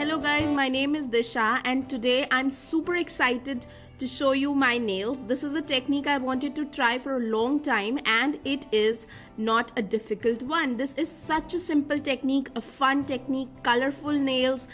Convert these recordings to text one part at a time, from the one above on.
Hello guys, my name is Disha and today I'm super excited to show you my nails. This is a technique I wanted to try for a long time and it is not a difficult one. This is such a simple technique, a fun technique, colorful nails,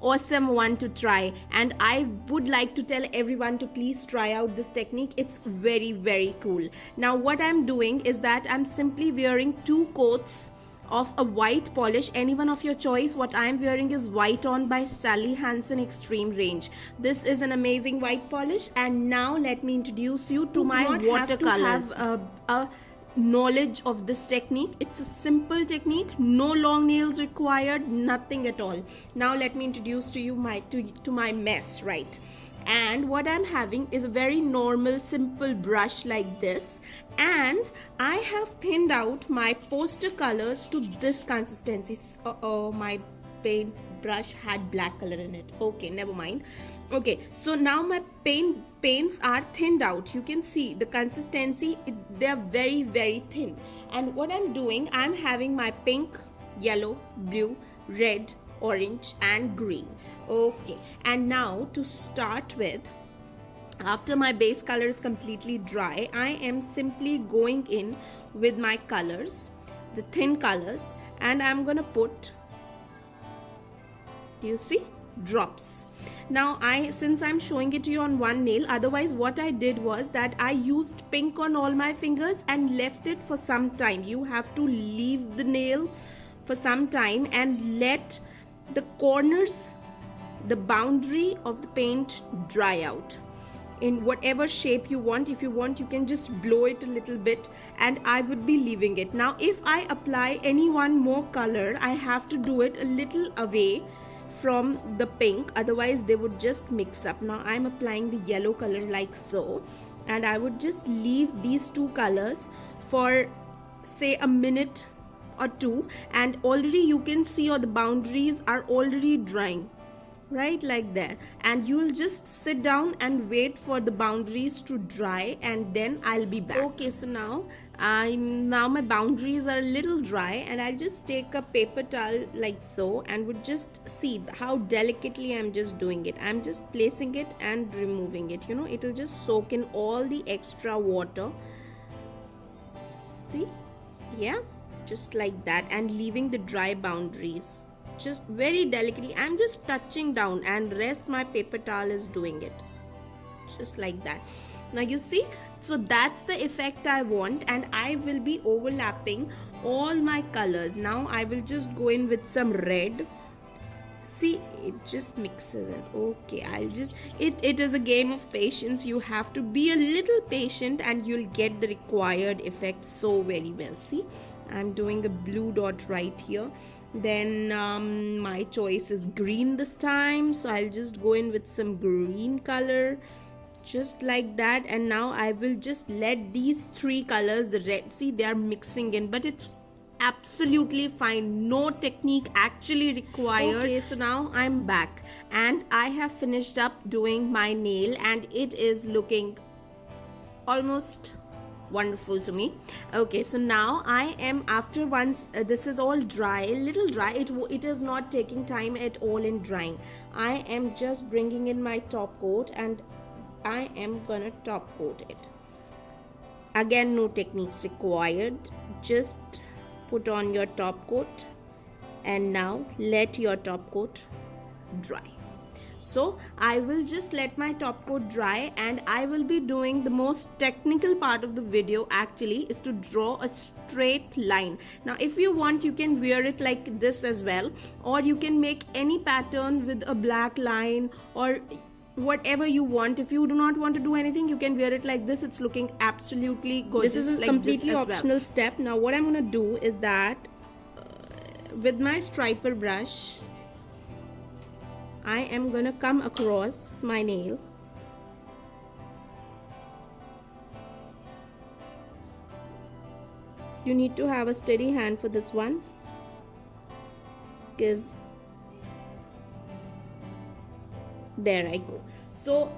awesome one to try, and I would like to tell everyone to please try out this technique. It's very cool. Now what I'm doing is that I'm simply wearing 2 coats of a white polish, any one of your choice. What I am wearing is White On by Sally Hansen Extreme Range. This is an amazing white polish, and now let me introduce you to my watercolors. Have a knowledge of this technique. It's a simple technique, no long nails required, nothing at all. Now let me introduce to you my mess, right? And what I'm having is a very normal simple brush like this, and I have thinned out my poster colors to this consistency. My paint brush had black color in it. Okay, never mind. Okay, so now my paints are thinned out. You can see the consistency, they are very thin. And what I'm doing, I'm having my pink, yellow, blue, red, orange and green. Okay, and now to start with, after my base color is completely dry, I am simply going in with my colors, the thin colors, and I'm gonna put, you see, drops. Now since I'm showing it to you on one nail, otherwise what I did was that I used pink on all my fingers and left it for some time. You have to leave the nail for some time and let the corners, the boundary of the paint dry out in whatever shape you want. If you want, you can just blow it a little bit, and I would be leaving it. Now if I apply any one more color, I have to do it a little away from the pink, otherwise they would just mix up. Now I'm applying the yellow color like so, and I would just leave these 2 colors for say a minute or 2, and already you can see the boundaries are already drying, right, like that. And you will just sit down and wait for the boundaries to dry, and then I'll be back. Okay, so now my boundaries are a little dry, and I'll just take a paper towel like so, and would just see how delicately I'm just doing it. I'm just placing it and removing it. You know, it will just soak in all the extra water. See, yeah, just like that, and leaving the dry boundaries just very delicately. I'm just touching down, and rest my paper towel is doing it just like that. Now you see, so that's the effect I want, and I will be overlapping all my colors. Now I will just go in with some red. See, it just mixes in. Okay, I'll just, it is a game of patience. You have to be a little patient and you'll get the required effect so very well. See, I'm doing a blue dot right here. Then my choice is green this time, so I'll just go in with some green color just like that. And now I will just let these 3 colors, the red, see, they are mixing in, but it's absolutely fine, no technique actually required. Okay, so now I'm back and I have finished up doing my nail, and it is looking almost wonderful to me. Okay, so now I am, after once this is all dry, a little dry, it is not taking time at all in drying. I am just bringing in my top coat, and I am gonna top coat it. Again, no techniques required, just put on your top coat, and now let your top coat dry. So I will just let my top coat dry, and I will be doing the most technical part of the video actually, is to draw a straight line. Now if you want, you can wear it like this as well, or you can make any pattern with a black line or whatever you want. If you do not want to do anything, you can wear it like this. It's looking absolutely gorgeous. This is a completely optional step. Now what I'm gonna do is that with my striper brush, I am gonna come across my nail. You need to have a steady hand for this one, because there I go. So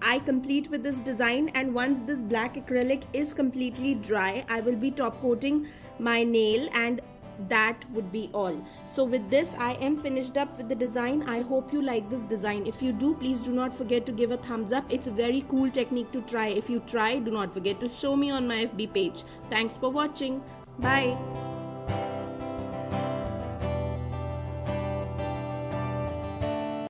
I complete with this design, and once this black acrylic is completely dry, I will be top coating my nail, and that would be all. So with this I am finished up with the design. I hope you like this design. If you do, please do not forget to give a thumbs up. It's a very cool technique to try. If you try, do not forget to show me on my FB page. Thanks for watching. Bye.